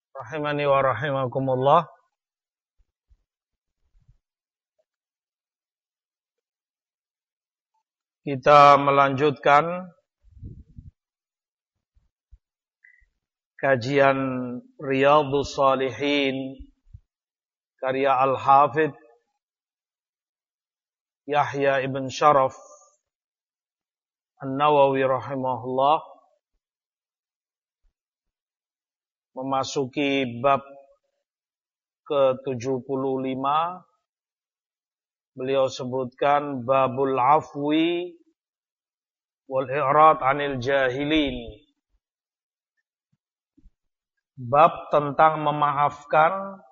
Rahimani wa rahimakumullah. Kita melanjutkan kajian Riyadhus Shalihin karya Al-Hafidh Yahya ibn Sharaf An-Nawawi rahimahullah, memasuki bab ke-75. Beliau sebutkan babul afwi wal i'rad 'anil jahilin. Bab tentang memaafkan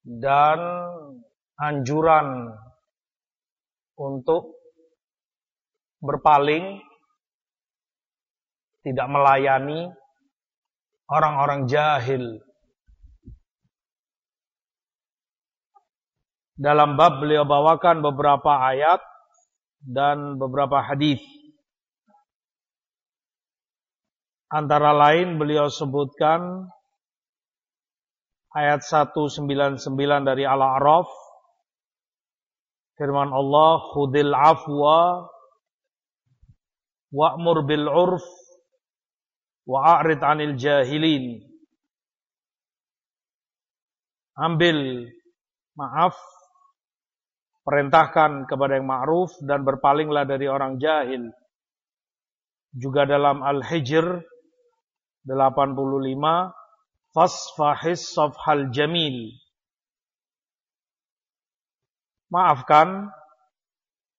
dan anjuran untuk berpaling, tidak melayani orang-orang jahil. Dalam bab beliau bawakan beberapa ayat dan beberapa hadis. Antara lain beliau sebutkan ayat 199 dari Al-A'raf, firman Allah, khudil afwa wa'mur bil 'urf wa'rid 'anil jahilin. Ambil maaf, perintahkan kepada yang ma'ruf dan berpalinglah dari orang jahil. Juga dalam Al-Hijr 85, fasfahis safhal jamil. Maafkan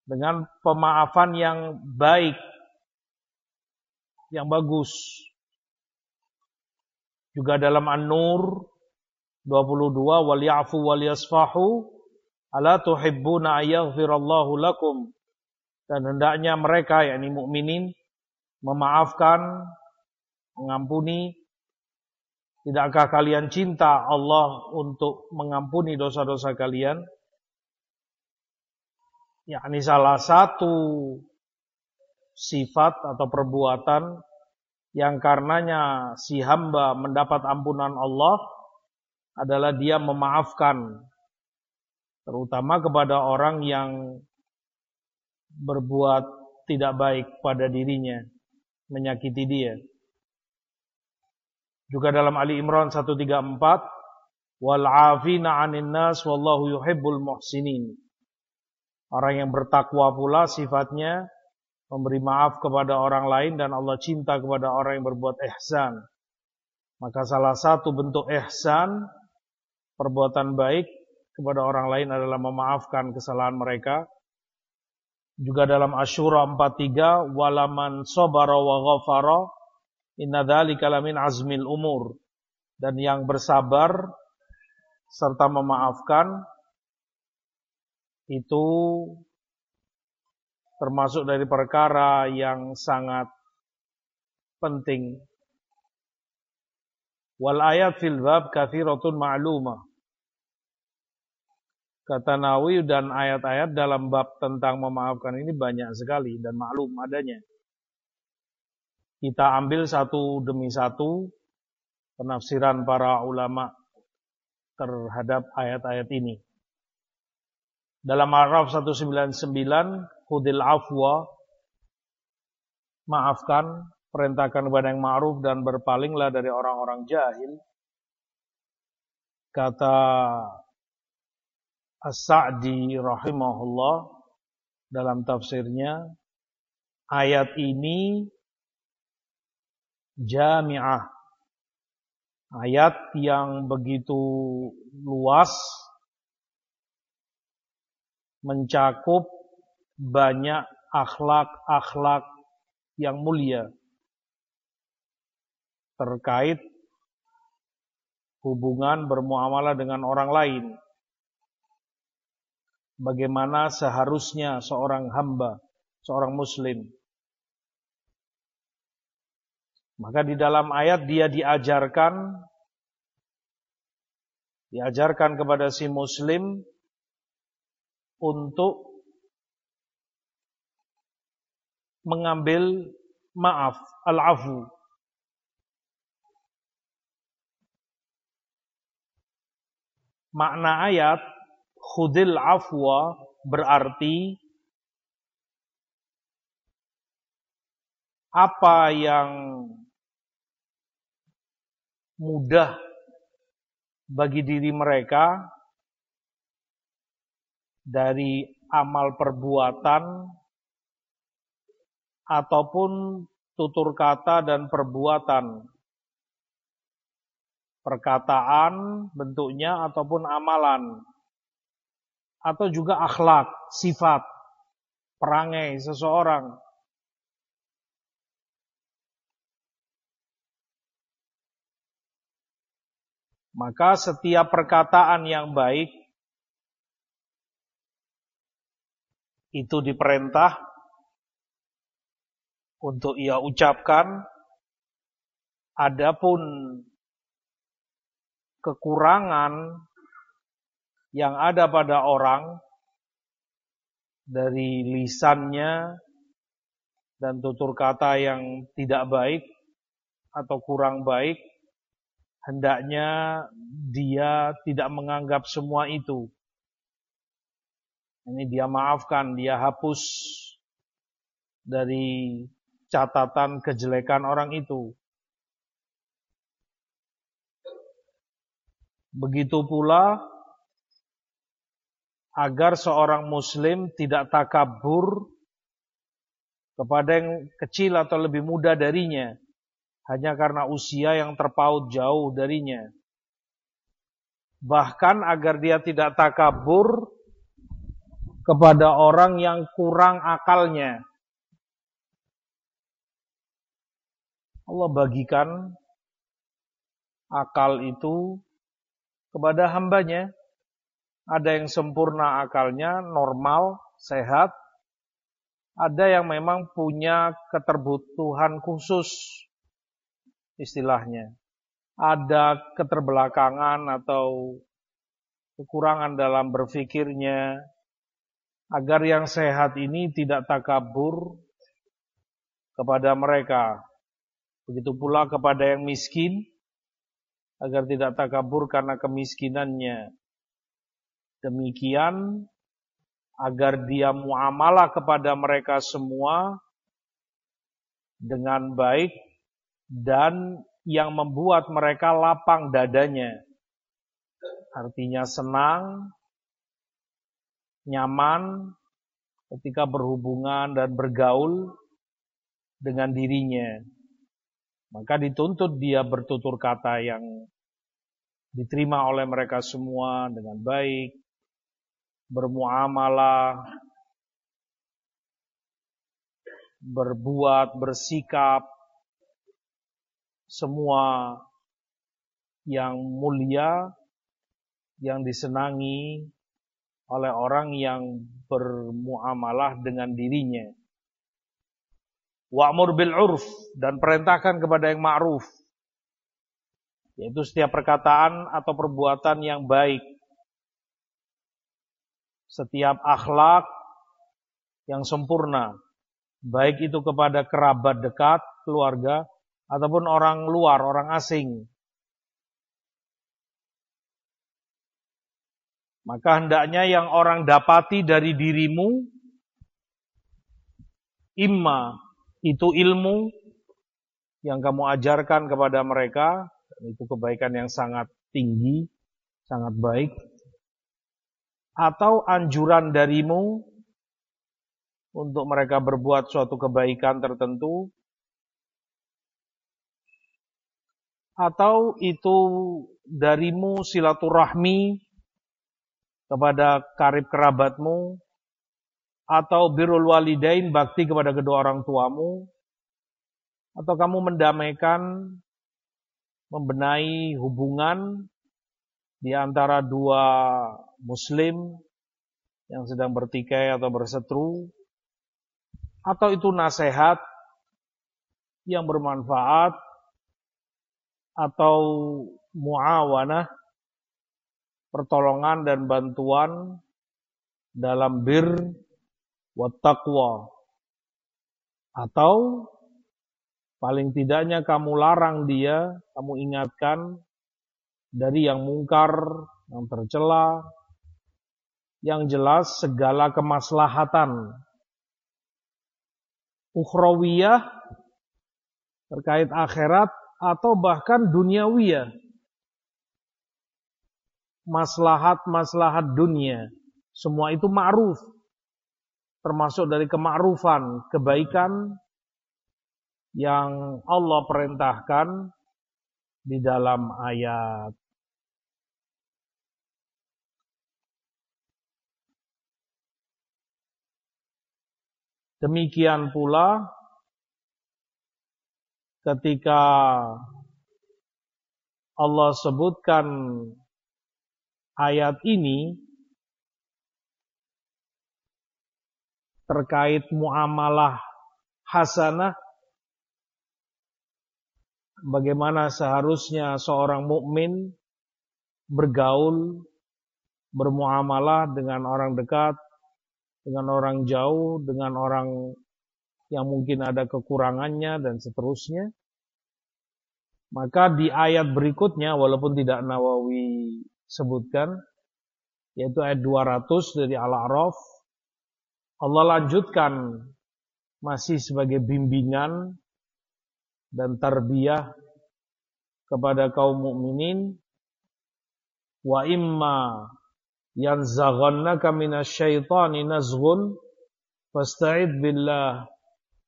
dengan pemaafan yang baik, yang bagus. Juga dalam An-Nur 22, wal ya'fu wal yasfahu ala tuhibbuna ayaghfirallahu lakum. Dan hendaknya mereka, yakni mukminin, memaafkan, mengampuni. Tidakkah kalian cinta Allah untuk mengampuni dosa-dosa kalian? Yakni salah satu sifat atau perbuatan yang karenanya si hamba mendapat ampunan Allah adalah dia memaafkan, terutama kepada orang yang berbuat tidak baik pada dirinya, menyakiti dia. Juga dalam Ali Imran 134, wal 'afina 'anil nas wallahu yuhibbul muhsinin. Orang yang bertakwa pula sifatnya memberi maaf kepada orang lain dan Allah cinta kepada orang yang berbuat ihsan. Maka salah satu bentuk ihsan, perbuatan baik kepada orang lain adalah memaafkan kesalahan mereka. Juga dalam Asy-Syura 43, walaman sabara wa ghafara inna dzalika lamin azmil umur. Dan yang bersabar serta memaafkan itu termasuk dari perkara yang sangat penting. Wal ayat fil bab katsiratun ma'lumah. Kata Nawawi, dan ayat-ayat dalam bab tentang memaafkan ini banyak sekali dan maklum adanya. Kita ambil satu demi satu penafsiran para ulama terhadap ayat-ayat ini. Dalam Al-A'raf 199, khudil afwa, maafkan, perintahkan kepada yang ma'ruf dan berpalinglah dari orang-orang jahil. Kata As-Sa'di rahimahullah dalam tafsirnya, ayat ini jami'ah, ayat yang begitu luas, mencakup banyak akhlak-akhlak yang mulia terkait hubungan bermuamalah dengan orang lain. Bagaimana seharusnya seorang hamba, seorang muslim. Maka di dalam ayat dia diajarkan kepada si muslim untuk mengambil maaf, al-afu. makna ayat khudil afwa berarti apa yang mudah bagi diri mereka dari amal perbuatan ataupun tutur kata dan perbuatan, perkataan bentuknya ataupun amalan, atau juga akhlak, sifat, perangai seseorang. Maka setiap perkataan yang baik itu diperintah untuk ia ucapkan. Adapun kekurangan yang ada pada orang dari lisannya dan tutur kata yang tidak baik atau kurang baik, hendaknya dia tidak menganggap semua itu. Ini dia maafkan, dia hapus dari catatan kejelekan orang itu. Begitu pula agar seorang muslim tidak takabur kepada yang kecil atau lebih muda darinya, hanya karena usia yang terpaut jauh darinya. Bahkan agar dia tidak takabur kepada orang yang kurang akalnya. Allah bagikan akal itu kepada hambanya. Ada yang sempurna akalnya, normal, sehat. Ada yang memang punya keterbutuhan khusus, istilahnya. Ada keterbelakangan atau kekurangan dalam berfikirnya. Agar yang sehat ini tidak takabur kepada mereka. Begitu pula kepada yang miskin, agar tidak takabur karena kemiskinannya. Demikian agar dia muamalah kepada mereka semua dengan baik dan yang membuat mereka lapang dadanya. Artinya senang, nyaman ketika berhubungan dan bergaul dengan dirinya. Maka dituntut dia bertutur kata yang diterima oleh mereka semua dengan baik, bermuamalah, berbuat, bersikap, semua yang mulia, yang disenangi oleh orang yang bermuamalah dengan dirinya. Wa'mur bil 'urf, dan perintahkan kepada yang ma'ruf, yaitu setiap perkataan atau perbuatan yang baik, setiap akhlak yang sempurna, baik itu kepada kerabat dekat, keluarga, ataupun orang luar, orang asing. Maka hendaknya yang orang dapati dari dirimu, imma itu ilmu yang kamu ajarkan kepada mereka, itu kebaikan yang sangat tinggi, sangat baik, atau anjuran darimu untuk mereka berbuat suatu kebaikan tertentu, atau itu darimu silaturahmi kepada karib kerabatmu, atau birrul walidain, bakti kepada kedua orang tuamu, atau kamu mendamaikan, membenahi hubungan di antara dua muslim yang sedang bertikai atau berseteru, atau itu nasihat yang bermanfaat, atau muawanah, pertolongan dan bantuan dalam bir wa taqwa, atau paling tidaknya kamu larang dia, kamu ingatkan dari yang mungkar yang tercela, yang jelas segala kemaslahatan ukhrawiyah terkait akhirat atau bahkan duniawiyah, maslahat-maslahat dunia, semua itu ma'ruf, termasuk dari kema'rufan, kebaikan yang Allah perintahkan di dalam ayat. Demikian pula ketika Allah sebutkan ayat ini terkait muamalah hasanah, bagaimana seharusnya seorang mukmin bergaul, bermuamalah dengan orang dekat, dengan orang jauh, dengan orang yang mungkin ada kekurangannya dan seterusnya. Maka di ayat berikutnya, walaupun tidak Nawawi sebutkan, yaitu ayat 200 dari Al-A'raf, Allah lanjutkan masih sebagai bimbingan dan tarbiyah kepada kaum mukminin. Wa imma yanzaghannaka minasyaitani nazghun fasta'id billah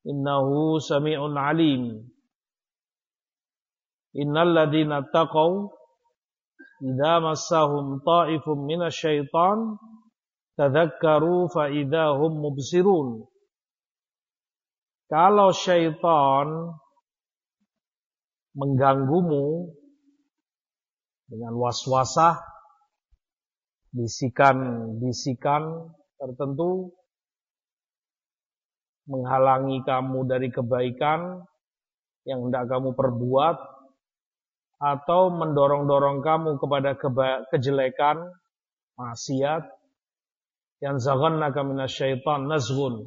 innahu sami'un alim. Innal ladzina taqaw idza massahum ta'ifun minasyaitan tadzakkaru fa idza hum mubsirun. Kalau syaitan mengganggumu dengan waswasah, bisikan-bisikan tertentu, menghalangi kamu dari kebaikan yang hendak kamu perbuat, atau mendorong-dorong kamu kepada kejelekan, maksiat, yang zaghannaka minasyaitan nazghun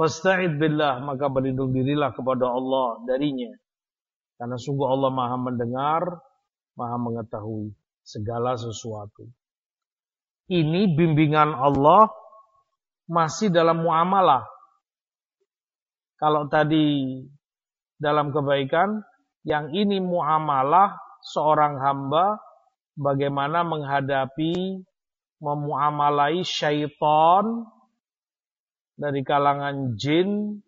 fasta'id billah, maka berlindung dirilah kepada Allah darinya, karena sungguh Allah Maha mendengar, Maha mengetahui segala sesuatu. Ini bimbingan Allah masih dalam muamalah. Kalau tadi dalam kebaikan, yang ini muamalah seorang hamba bagaimana menghadapi, memuamalai syaitan dari kalangan jin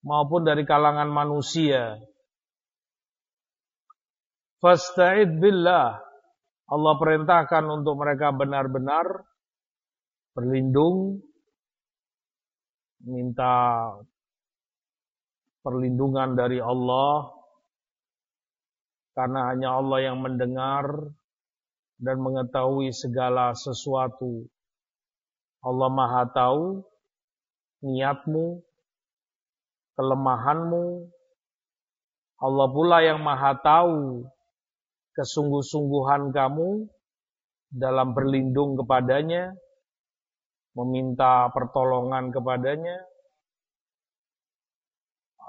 maupun dari kalangan manusia. Fasta'id billah, Allah perintahkan untuk mereka benar-benar berlindung, minta perlindungan dari Allah, karena hanya Allah yang mendengar dan mengetahui segala sesuatu. Allah Maha tahu niatmu, kelemahanmu. Allah pula yang Maha tahu kesungguh-sungguhan kamu dalam berlindung kepadanya, meminta pertolongan kepadanya.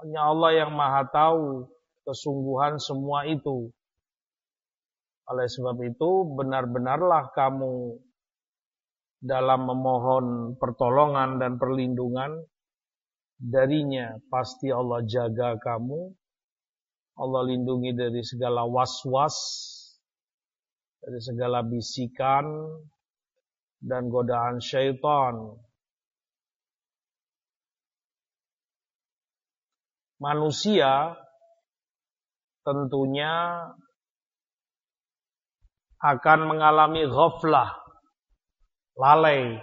Hanya Allah yang Maha tahu kesungguhan semua itu. Oleh sebab itu, benar-benarlah kamu dalam memohon pertolongan dan perlindungan darinya. Pasti Allah jaga kamu, Allah lindungi dari segala was-was, dari segala bisikan dan godaan syaitan. Manusia tentunya akan mengalami ghaflah, lalai.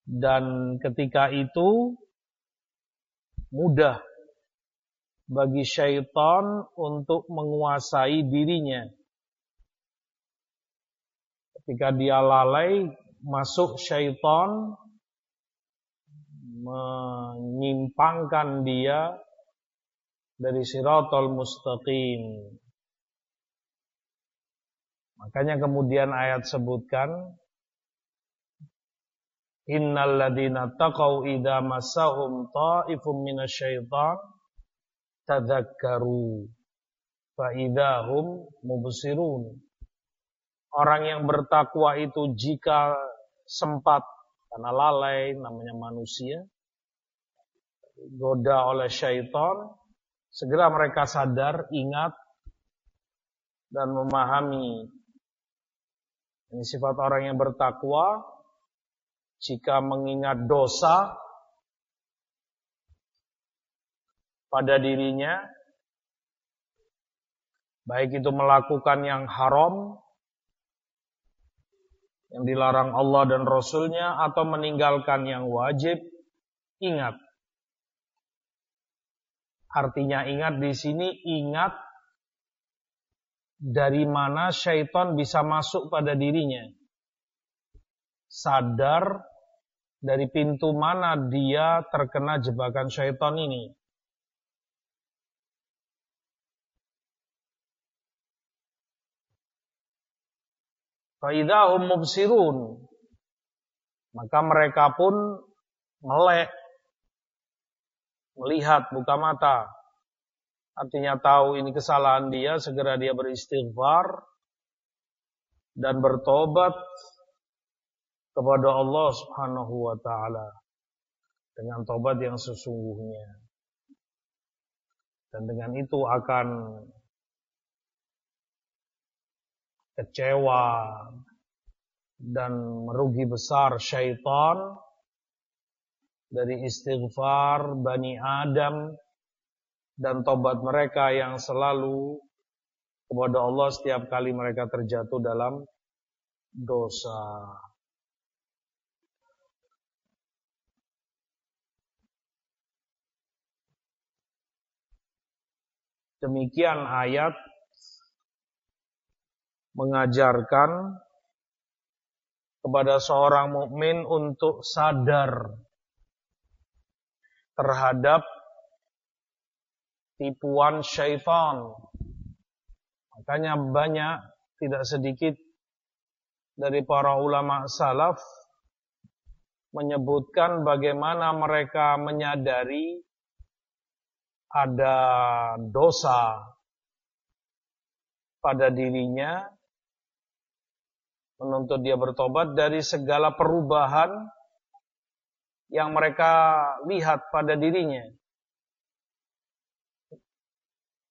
Dan ketika itu mudah bagi syaitan untuk menguasai dirinya. Ketika dia lalai, masuk syaitan, menyimpangkan dia dari siratal mustaqim. Makanya kemudian ayat sebutkan, innal ladzina taqaw idza massahum ta'ifum minasyaitan tadzakkaru. Fa'idahum mubsirun. Orang yang bertakwa itu jika sempat, karena lalai namanya manusia, goda oleh syaitan, segera mereka sadar, ingat, dan memahami. Ini sifat orang yang bertakwa. Jika mengingat dosa pada dirinya, baik itu melakukan yang haram, yang dilarang Allah dan Rasulnya, atau meninggalkan yang wajib, ingat. Artinya ingat di sini, ingat dari mana syaitan bisa masuk pada dirinya. Sadar dari pintu mana dia terkena jebakan syaitan ini. Fa'idahum mubsirun. Maka mereka pun melek, melihat, buka mata. Artinya tahu ini kesalahan dia, segera dia beristighfar dan bertobat kepada Allah Subhanahu wa ta'ala dengan tobat yang sesungguhnya. Dan dengan itu akan kecewa dan merugi besar syaitan dari istighfar Bani Adam dan tobat mereka yang selalu kepada Allah setiap kali mereka terjatuh dalam dosa. Demikian ayat mengajarkan kepada seorang mukmin untuk sadar terhadap tipuan syaitan. Makanya banyak, tidak sedikit dari para ulama salaf menyebutkan bagaimana mereka menyadari ada dosa pada dirinya, menuntut dia bertobat dari segala perubahan yang mereka lihat pada dirinya.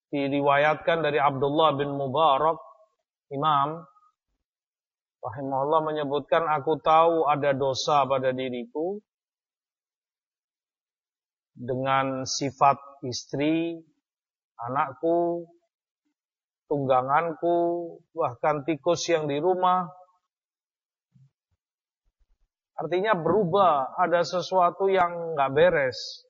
Diriwayatkan dari Abdullah bin Mubarak, Imam rahimahullah, menyebutkan, aku tahu ada dosa pada diriku dengan sifat istri, anakku, tungganganku, bahkan tikus yang di rumah. Artinya berubah, ada sesuatu yang nggak beres.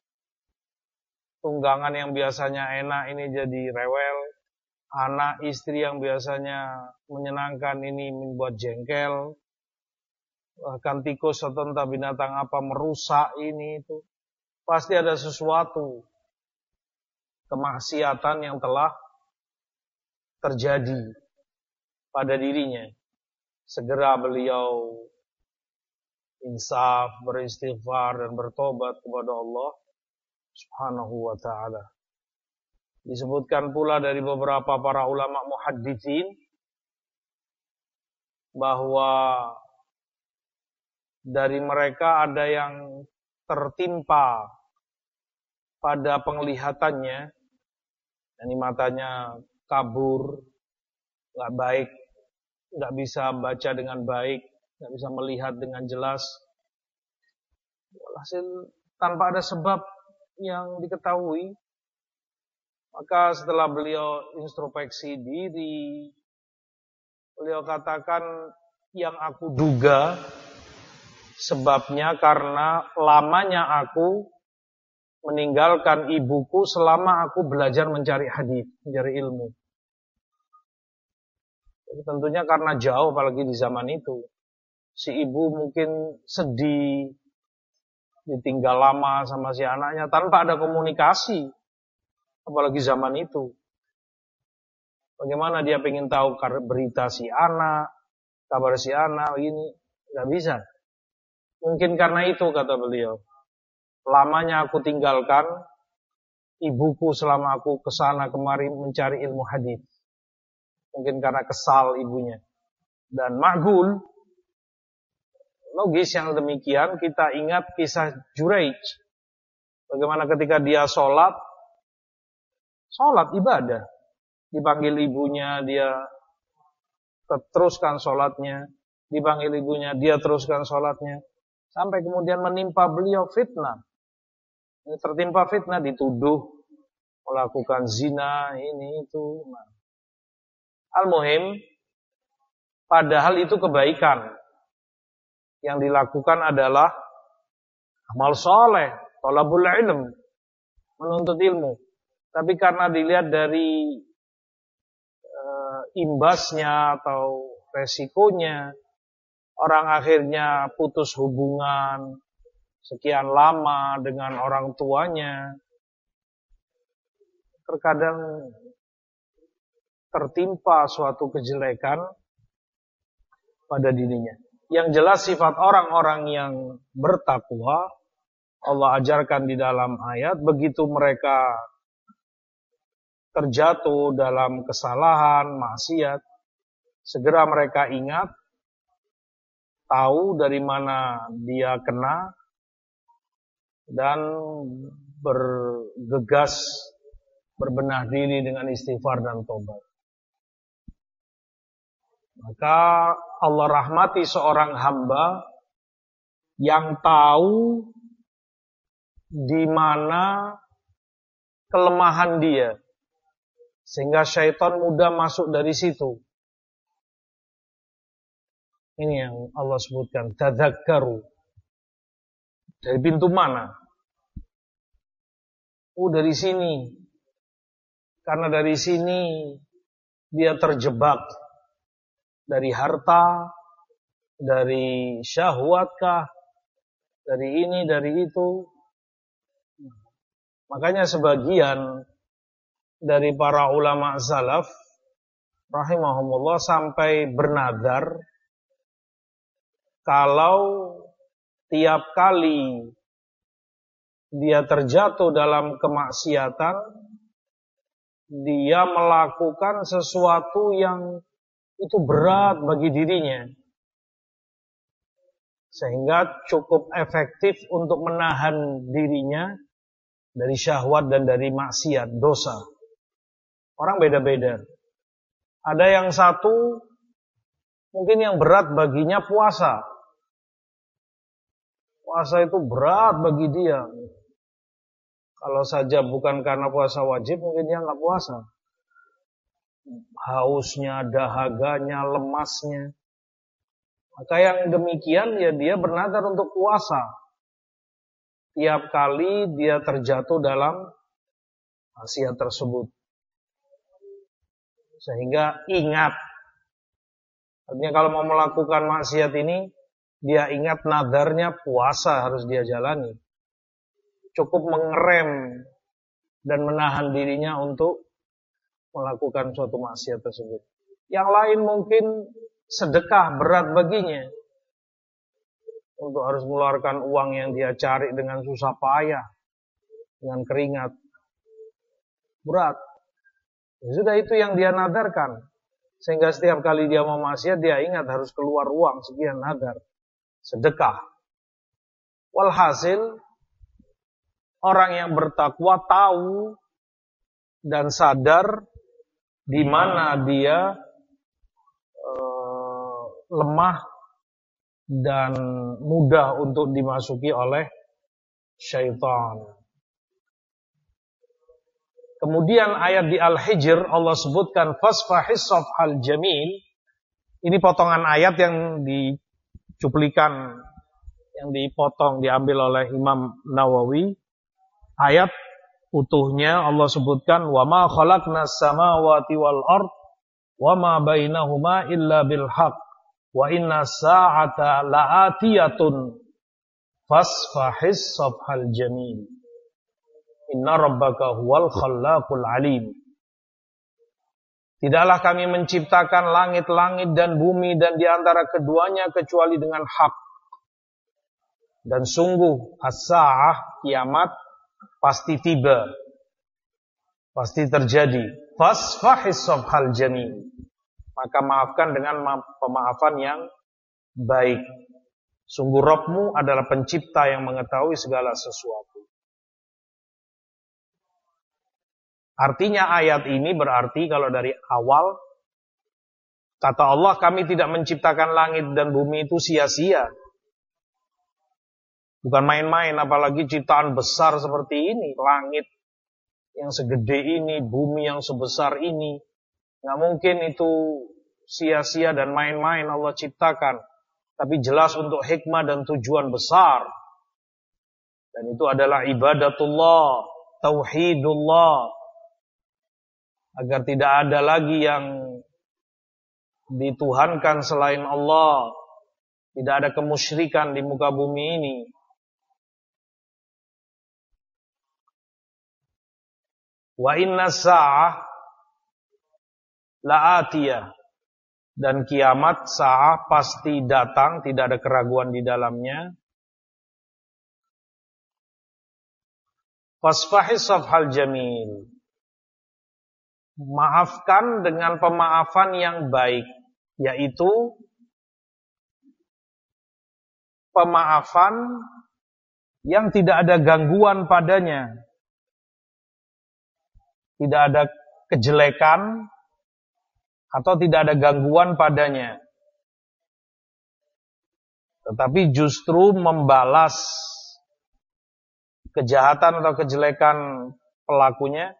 Tunggangan yang biasanya enak ini jadi rewel. Anak istri yang biasanya menyenangkan ini membuat jengkel. Bahkan tikus atau entah binatang apa merusak ini itu. Pasti ada sesuatu kemaksiatan yang telah terjadi pada dirinya. Segera beliau insaf, beristighfar dan bertobat kepada Allah Subhanahu wa ta'ala. Disebutkan pula dari beberapa para ulama muhadditsin bahwa dari mereka ada yang tertimpa pada penglihatannya, ini matanya kabur, nggak baik, nggak bisa baca dengan baik, nggak bisa melihat dengan jelas. Hasil tanpa ada sebab yang diketahui. Maka setelah beliau introspeksi diri, beliau katakan, yang aku duga sebabnya karena lamanya aku meninggalkan ibuku selama aku belajar mencari hadis, mencari ilmu. Jadi tentunya karena jauh, apalagi di zaman itu. Si ibu mungkin sedih, ditinggal lama sama si anaknya tanpa ada komunikasi. Apalagi zaman itu. Bagaimana dia pengen tahu berita si anak, kabar si anak, ini nggak bisa. Mungkin karena itu, kata beliau, lamanya aku tinggalkan ibuku selama aku kesana kemari mencari ilmu hadis. Mungkin karena kesal ibunya. Dan ma'gul, logis yang demikian, kita ingat kisah Juraij. Bagaimana ketika dia sholat ibadah. Dipanggil ibunya, dia teruskan sholatnya. Dipanggil ibunya, dia teruskan sholatnya. Sampai kemudian menimpa beliau fitnah. Tertimpa fitnah, dituduh melakukan zina, ini, itu. Al-muhim, padahal itu kebaikan. Yang dilakukan adalah amal soleh, thalabul ilm, menuntut ilmu. Tapi karena dilihat dari imbasnya atau resikonya, orang akhirnya putus hubungan sekian lama dengan orang tuanya. Terkadang tertimpa suatu kejelekan pada dirinya. Yang jelas sifat orang-orang yang bertakwa, Allah ajarkan di dalam ayat, begitu mereka terjatuh dalam kesalahan, maksiat, segera mereka ingat, tahu dari mana dia kena, dan bergegas, berbenah diri dengan istighfar dan tobat. Maka Allah rahmati seorang hamba yang tahu di mana kelemahan dia, sehingga syaitan mudah masuk dari situ. Ini yang Allah sebutkan, tadzakkaru. Dari pintu mana? Dari sini. Karena dari sini dia terjebak. Dari harta, dari syahwatkah, dari ini, dari itu. Makanya sebagian dari para ulama salaf rahimahumullah sampai bernadar kalau tiap kali dia terjatuh dalam kemaksiatan, dia melakukan sesuatu yang itu berat bagi dirinya, sehingga cukup efektif untuk menahan dirinya dari syahwat dan dari maksiat, dosa. Orang beda-beda. Ada yang satu mungkin yang berat baginya puasa. Puasa itu berat bagi dia. Kalau saja bukan karena puasa wajib, mungkin dia nggak puasa. Hausnya, dahaganya, lemasnya. Maka yang demikian ya dia bernadar untuk puasa. Tiap kali dia terjatuh dalam maksiat tersebut. Sehingga ingat. Artinya kalau mau melakukan maksiat ini, dia ingat nadarnya puasa harus dia jalani. Cukup mengerem dan menahan dirinya untuk melakukan suatu maksiat tersebut. Yang lain mungkin sedekah berat baginya. Untuk harus mengeluarkan uang yang dia cari dengan susah payah. Dengan keringat. Berat. Ya sudah, itu yang dia nadarkan. Sehingga setiap kali dia mau maksiat, dia ingat harus keluar uang sekian nadar. Sedekah. Walhasil, orang yang bertakwa tahu dan sadar di mana dia lemah dan mudah untuk dimasuki oleh syaitan. Kemudian ayat di Al-Hijr Allah sebutkan fasfahis safhal jamil. Ini potongan ayat yang dicuplikan, yang dipotong, diambil oleh Imam Nawawi. Ayat utuhnya Allah sebutkan wa ma khalaqnas samawati wal ard wa ma bainahuma illa bil haqq wa inna sa'ata la'atiyatun fasfahis safhal jamil. Inna rabbaka huwal khallaqul alim. Tidaklah kami menciptakan langit-langit dan bumi dan di antara keduanya kecuali dengan hak. Dan sungguh as-sa'ah, kiamat, pasti tiba. pasti terjadi. Fasfahis safhal jamil. Maka maafkan dengan pemaafan yang baik. Sungguh Rabbmu adalah pencipta yang mengetahui segala sesuatu. Artinya ayat ini berarti kalau dari awal kata Allah, kami tidak menciptakan langit dan bumi itu sia-sia. Bukan main-main, apalagi ciptaan besar seperti ini. Langit yang segede ini, bumi yang sebesar ini. Nggak mungkin itu sia-sia dan main-main Allah ciptakan. Tapi jelas untuk hikmah dan tujuan besar. Dan itu adalah ibadatullah, tauhidullah. Agar tidak ada lagi yang dituhankan selain Allah. Tidak ada kemusyrikan di muka bumi ini. Wa inna sa'ah la'atiyah. Dan kiamat sa'ah pasti datang, tidak ada keraguan di dalamnya. Fasfahis safhal jamil. Maafkan dengan pemaafan yang baik, yaitu pemaafan yang tidak ada gangguan padanya. Tidak ada kejelekan atau tidak ada gangguan padanya. Tetapi justru membalas kejahatan atau kejelekan pelakunya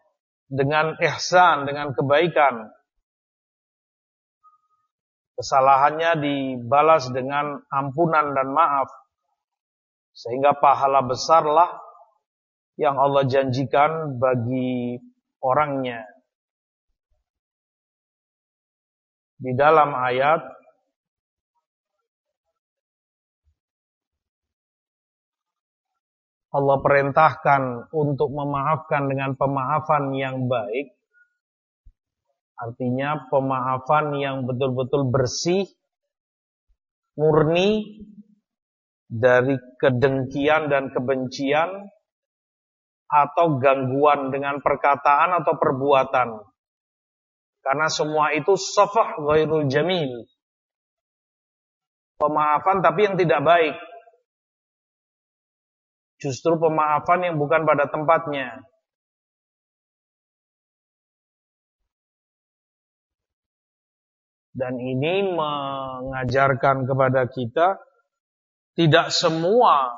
dengan ihsan, dengan kebaikan. Kesalahannya dibalas dengan ampunan dan maaf. Sehingga pahala besarlah yang Allah janjikan bagi orangnya. Di dalam ayat Allah perintahkan untuk memaafkan dengan pemaafan yang baik. Artinya pemaafan yang betul-betul bersih, murni dari kedengkian dan kebencian atau gangguan dengan perkataan atau perbuatan. Karena semua itu safah ghairul jamil. Pemaafan tapi yang tidak baik. Justru pemaafan yang bukan pada tempatnya. Dan ini mengajarkan kepada kita tidak semua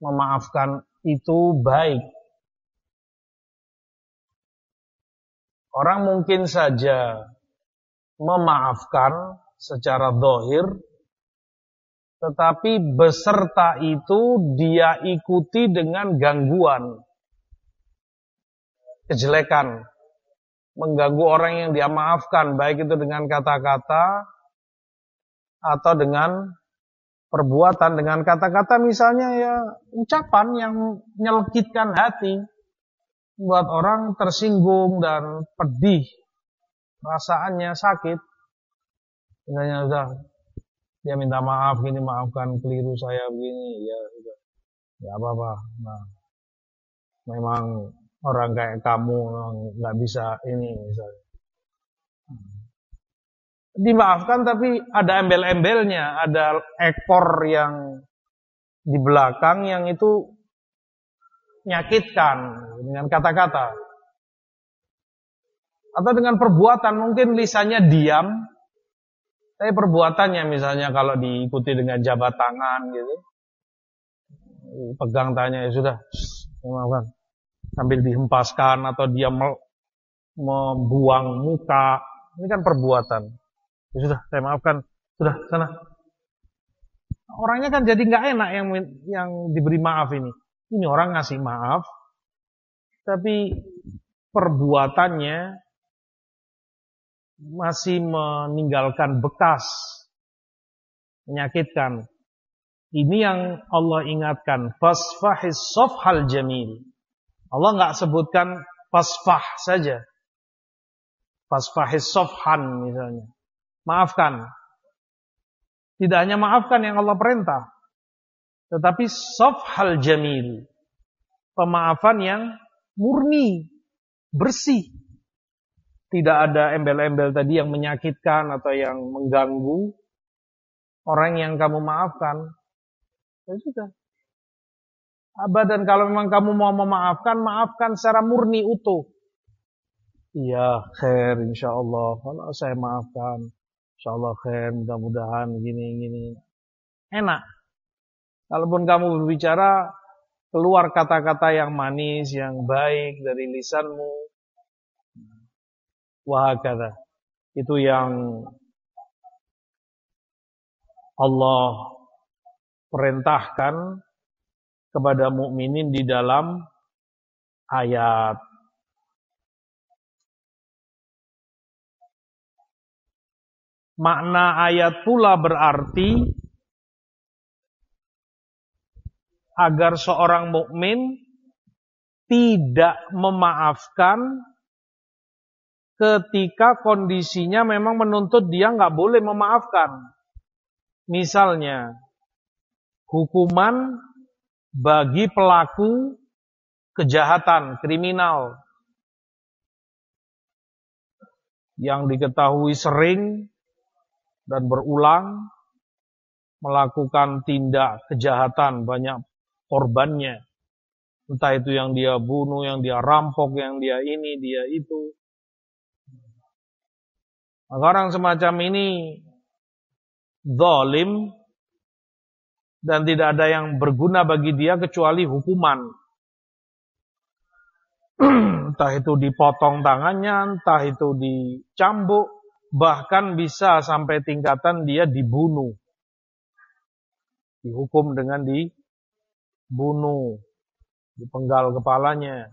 memaafkan itu baik. Orang mungkin saja memaafkan secara zahir, tetapi beserta itu dia ikuti dengan gangguan, kejelekan, mengganggu orang yang dia maafkan, baik itu dengan kata-kata atau dengan perbuatan. Dengan kata-kata misalnya ya ucapan yang nyelkitkan hati, buat orang tersinggung dan pedih, perasaannya sakit. Misalnya udah dia minta maaf gini, maafkan keliru saya begini, ya sudah, ya apa-apa. Nah, memang orang kayak kamu nggak bisa ini misalnya. Dimaafkan tapi ada embel-embelnya, ada ekor yang di belakang yang itu nyakitkan dengan kata-kata. Atau dengan perbuatan, mungkin lisannya diam, tapi perbuatannya misalnya kalau diikuti dengan jabat tangan gitu, pegang tanya ya sudah, maafkan, sambil dihempaskan atau dia membuang muka, ini kan perbuatan. Ya sudah, saya maafkan, sudah sana. Orangnya kan jadi nggak enak yang diberi maaf ini. Ini orang ngasih maaf, tapi perbuatannya masih meninggalkan bekas, menyakitkan. Ini yang Allah ingatkan, fasfahis safhal jamil. Allah nggak sebutkan fasfah saja, fasfahis safhan misalnya, maafkan. Tidak hanya maafkan yang Allah perintah, tetapi safhal jamil, pemaafan yang murni, bersih. Tidak ada embel-embel tadi yang menyakitkan atau yang mengganggu orang yang kamu maafkan. Ya sudah. Abadan, kalau memang kamu mau memaafkan, maafkan secara murni utuh. Iya, khair insyaallah. Kalau saya maafkan, insyaallah khair, mudah-mudahan gini. Enak. Kalaupun kamu berbicara, keluar kata-kata yang manis, yang baik dari lisanmu. Wahakadha. Itu yang Allah perintahkan kepada mukminin di dalam ayat. Makna ayat pula berarti agar seorang mukmin tidak memaafkan ketika kondisinya memang menuntut dia nggak boleh memaafkan. Misalnya, hukuman bagi pelaku kejahatan, kriminal yang diketahui sering dan berulang melakukan tindak kejahatan, banyak korbannya. Entah itu yang dia bunuh, yang dia rampok, yang dia ini, dia itu. Maka orang semacam ini zalim dan tidak ada yang berguna bagi dia kecuali hukuman. Entah itu dipotong tangannya, entah itu dicambuk, bahkan bisa sampai tingkatan dia dibunuh. Dihukum dengan dibunuh, dipenggal kepalanya.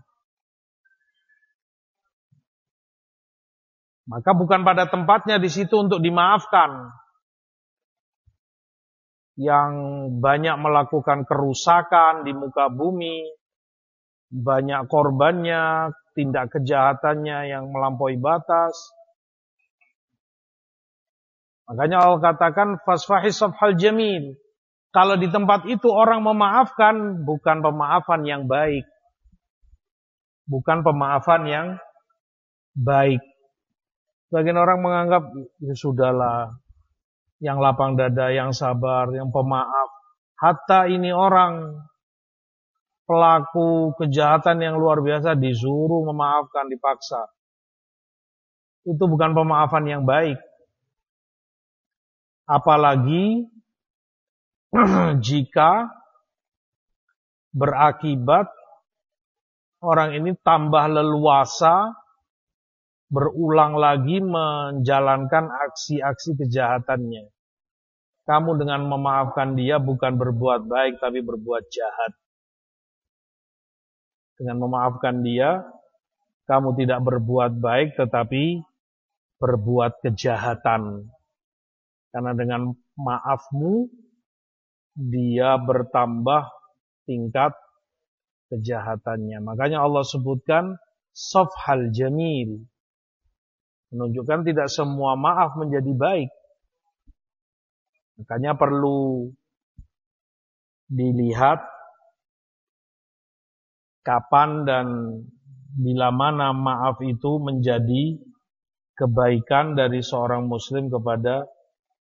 Maka bukan pada tempatnya di situ untuk dimaafkan. Yang banyak melakukan kerusakan di muka bumi, banyak korbannya, tindak kejahatannya yang melampaui batas. Makanya Allah katakan fasfahi safhal jamil. Kalau di tempat itu orang memaafkan, bukan pemaafan yang baik. Bukan pemaafan yang baik. Sebagian orang menganggap, ya sudahlah, yang lapang dada, yang sabar, yang pemaaf. Hatta ini orang pelaku kejahatan yang luar biasa disuruh memaafkan, dipaksa. Itu bukan pemaafan yang baik. Apalagi jika berakibat orang ini tambah leluasa berulang lagi menjalankan aksi-aksi kejahatannya. Kamu dengan memaafkan dia bukan berbuat baik tapi berbuat jahat. Dengan memaafkan dia, kamu tidak berbuat baik tetapi berbuat kejahatan. Karena dengan maafmu, dia bertambah tingkat kejahatannya. Makanya Allah sebutkan safhal jamil. Menunjukkan tidak semua maaf menjadi baik. Makanya perlu dilihat kapan dan bila mana maaf itu menjadi kebaikan dari seorang muslim kepada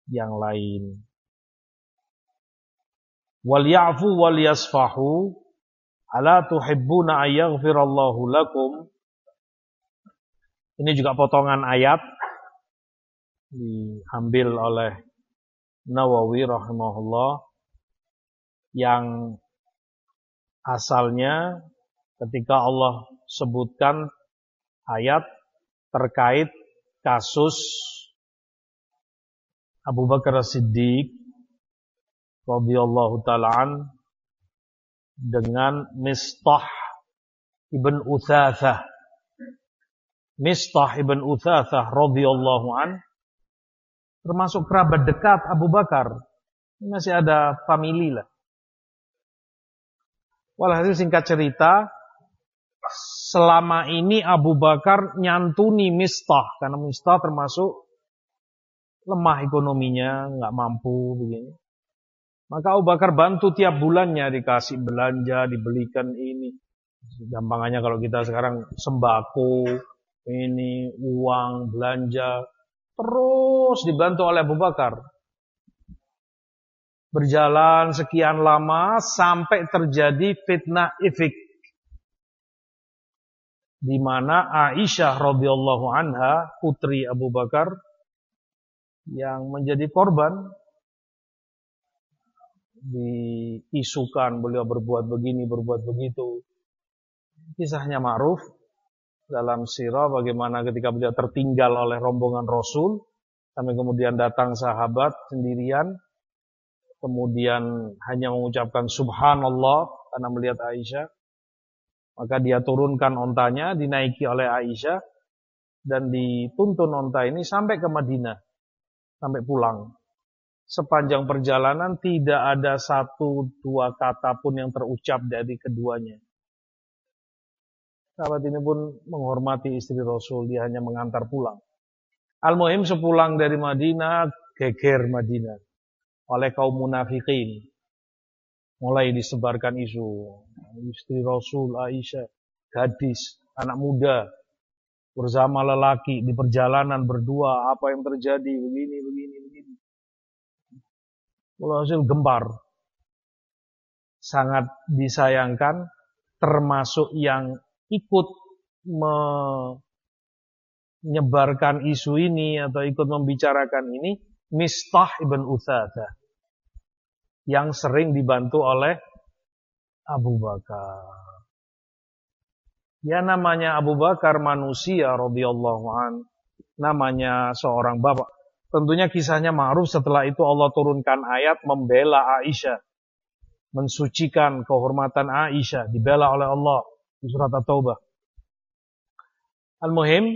yang lain. Wal ya'fu wal yasfahu ala tuhibbuna ayaghfirallahu lakum. Ini juga potongan ayat diambil oleh Nawawi rahimahullah yang asalnya ketika Allah sebutkan ayat terkait kasus Abu Bakar As-Siddiq radhiyallahu ta'ala dengan Mistah ibn Utsatsah. Mistah ibn Utsatsah radhiyallahu an termasuk kerabat dekat Abu Bakar. Masih ada famili lah. Walhasil singkat cerita, selama ini Abu Bakar nyantuni Mistah karena Mistah termasuk lemah ekonominya, nggak mampu begini. Maka Abu Bakar bantu tiap bulannya, dikasih belanja, dibelikan ini, Gampangannya kalau kita sekarang sembako, ini uang, belanja, terus dibantu oleh Abu Bakar. Berjalan sekian lama sampai terjadi fitnah ifk, di mana Aisyah radhiyallahu anha, putri Abu Bakar, yang menjadi korban. Diisukan beliau berbuat begini, berbuat begitu. Kisahnya ma'ruf dalam sirah, bagaimana ketika beliau tertinggal oleh rombongan Rasul, sampai kemudian datang sahabat sendirian, kemudian hanya mengucapkan subhanallah karena melihat Aisyah, maka dia turunkan ontanya, dinaiki oleh Aisyah, dan dituntun onta ini sampai ke Madinah, sampai pulang. Sepanjang perjalanan tidak ada satu dua kata pun yang terucap dari keduanya. Sahabat ini pun menghormati istri Rasul, dia hanya mengantar pulang. Al-Muhim sepulang dari Madinah, geger Madinah oleh kaum munafikin. Mulai disebarkan isu, istri Rasul Aisyah, gadis, anak muda, bersama lelaki di perjalanan berdua, apa yang terjadi, begini. Hasil gempar. Sangat disayangkan, termasuk yang ikut menyebarkan isu ini atau ikut membicarakan ini, Mistah ibn Utsatsah, yang sering dibantu oleh Abu Bakar. Ya, namanya Abu Bakar manusia radhiyallahu an, namanya seorang bapak. Tentunya kisahnya ma'ruf. Setelah itu Allah turunkan ayat membela Aisyah, mensucikan kehormatan Aisyah, dibela oleh Allah di surat At-Taubah. Al-Muhim,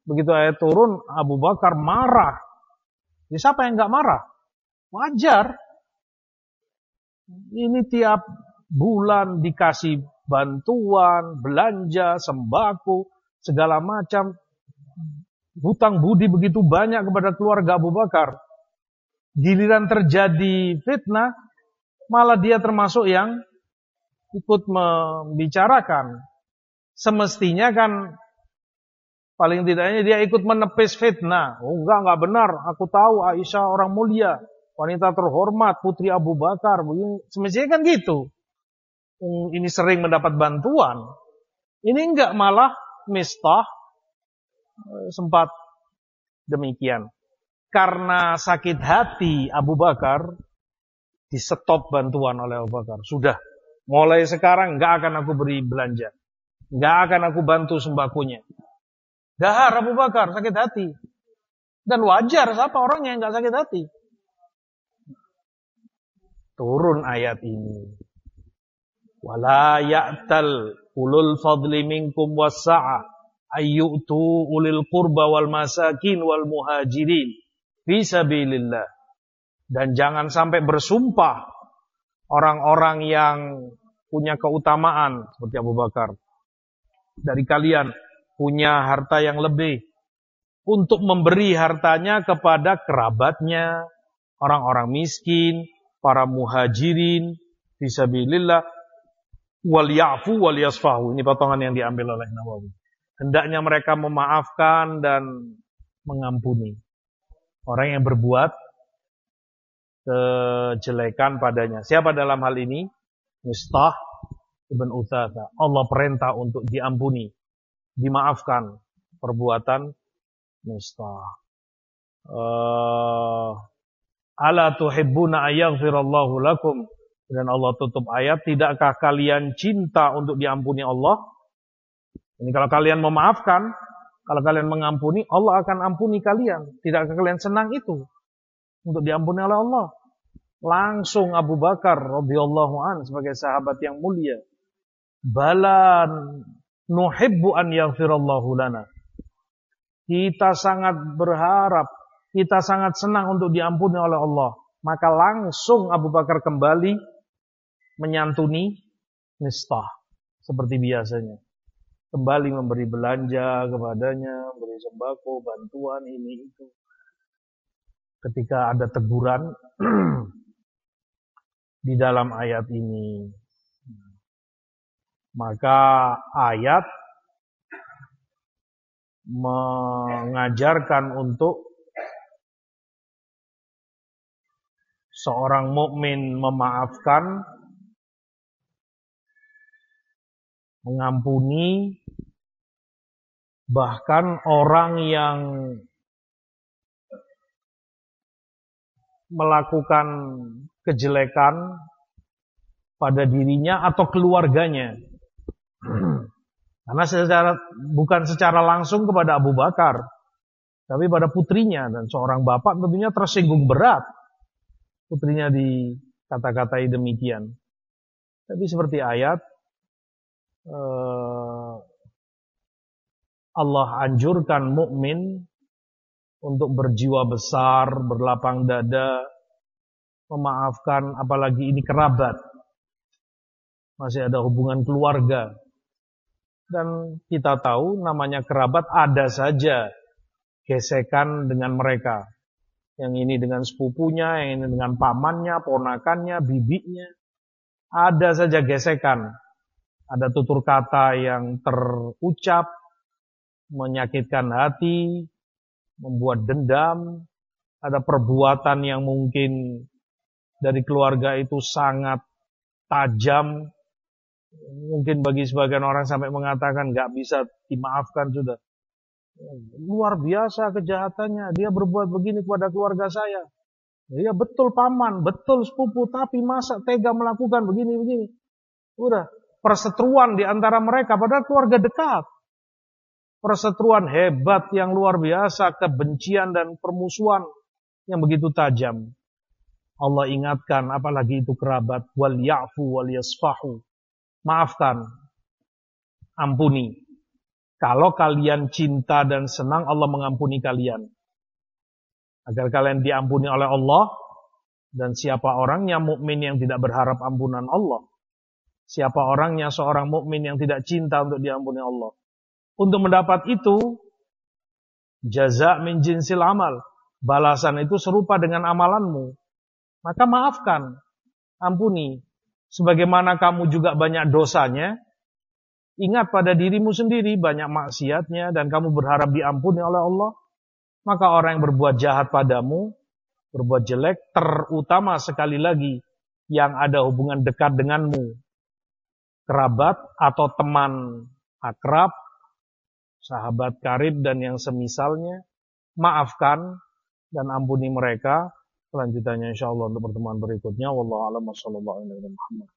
begitu ayat turun, Abu Bakar marah. Jadi siapa yang enggak marah? Wajar. Ini tiap bulan dikasih bantuan, belanja, sembako, segala macam. Hutang budi begitu banyak kepada keluarga Abu Bakar. Giliran terjadi fitnah, malah dia termasuk yang ikut membicarakan. Semestinya kan paling tidaknya dia ikut menepis fitnah. Oh enggak benar. Aku tahu Aisyah orang mulia, wanita terhormat, putri Abu Bakar. Semestinya kan gitu. Ini sering mendapat bantuan. Ini enggak, malah Mistah sempat demikian. Karena sakit hati Abu Bakar, di stop bantuan oleh Abu Bakar. Sudah, mulai sekarang enggak akan aku beri belanja, enggak akan aku bantu sembakonya. Dahar Abu Bakar sakit hati. Dan wajar, siapa orang yang enggak sakit hati. Turun ayat ini. Wala ya'tal ulul fadli minkum wassa'a ayyutu ulil qurba wal masakin wal muhajirin fi sabilillah. Dan jangan sampai bersumpah orang-orang yang punya keutamaan seperti Abu Bakar dari kalian, punya harta yang lebih, untuk memberi hartanya kepada kerabatnya, orang-orang miskin, para muhajirin fi sabilillah, wal ya'fu wal yasfahu. Ini potongan yang diambil oleh Nawawi. Hendaknya mereka memaafkan dan mengampuni orang yang berbuat kejelekan padanya. Siapa dalam hal ini? Mistah ibn Utsatsah. Allah perintah untuk diampuni, dimaafkan perbuatan Mistah. Ala tuhibbuna ayaghfirallahu lakum. Dan Allah tutup ayat, tidakkah kalian cinta untuk diampuni Allah? Ini kalau kalian memaafkan, kalau kalian mengampuni, Allah akan ampuni kalian. Tidakkah kalian senang itu untuk diampuni oleh Allah? Langsung Abu Bakar radhiyallahu an sebagai sahabat yang mulia, bala nuhibbu an yaghfirallahu lana. Kita sangat berharap, kita sangat senang untuk diampuni oleh Allah. Maka langsung Abu Bakar kembali menyantuni Mistah seperti biasanya. Kembali memberi belanja kepadanya, memberi sembako, bantuan ini itu. Ketika ada teguran di dalam ayat ini, Maka ayat mengajarkan untuk seorang mukmin memaafkan, mengampuni, bahkan orang yang melakukan kejelekan pada dirinya atau keluarganya. Karena bukan secara langsung kepada Abu Bakar, tapi pada putrinya, dan seorang bapak tentunya tersinggung berat putrinya dikata-katai demikian. Tapi seperti ayat Allah anjurkan mukmin untuk berjiwa besar, berlapang dada, memaafkan, apalagi ini kerabat, masih ada hubungan keluarga. Dan kita tahu namanya kerabat ada saja gesekan dengan mereka. Yang ini dengan sepupunya, yang ini dengan pamannya, ponakannya, bibinya. Ada saja gesekan. Ada tutur kata yang terucap, menyakitkan hati, membuat dendam. Ada perbuatan yang mungkin dari keluarga itu sangat tajam. Mungkin bagi sebagian orang sampai mengatakan gak bisa dimaafkan sudah. Luar biasa kejahatannya. Dia berbuat begini kepada keluarga saya. Ya betul paman, betul sepupu, tapi masa tega melakukan begini-begini. Udah, perseteruan di antara mereka, padahal keluarga dekat. Perseteruan hebat yang luar biasa, kebencian dan permusuhan yang begitu tajam. Allah ingatkan, apalagi itu kerabat, wal ya'fu wal yasfahu. Maafkan, ampuni. Kalau kalian cinta dan senang, Allah mengampuni kalian. Agar kalian diampuni oleh Allah. Dan siapa orangnya mukmin yang tidak berharap ampunan Allah? Siapa orangnya seorang mukmin yang tidak cinta untuk diampuni Allah? Untuk mendapat itu, jaza min jinsil amal. Balasan itu serupa dengan amalanmu. Maka maafkan, ampuni. Sebagaimana kamu juga banyak dosanya, ingat pada dirimu sendiri banyak maksiatnya dan kamu berharap diampuni oleh Allah, maka orang yang berbuat jahat padamu, berbuat jelek, terutama sekali lagi yang ada hubungan dekat denganmu, kerabat atau teman akrab, sahabat karib dan yang semisalnya, maafkan dan ampuni mereka. Selanjutnya insyaallah untuk pertemuan berikutnya. Wallahu a'lam. Wassallallahu alaihi wasallam.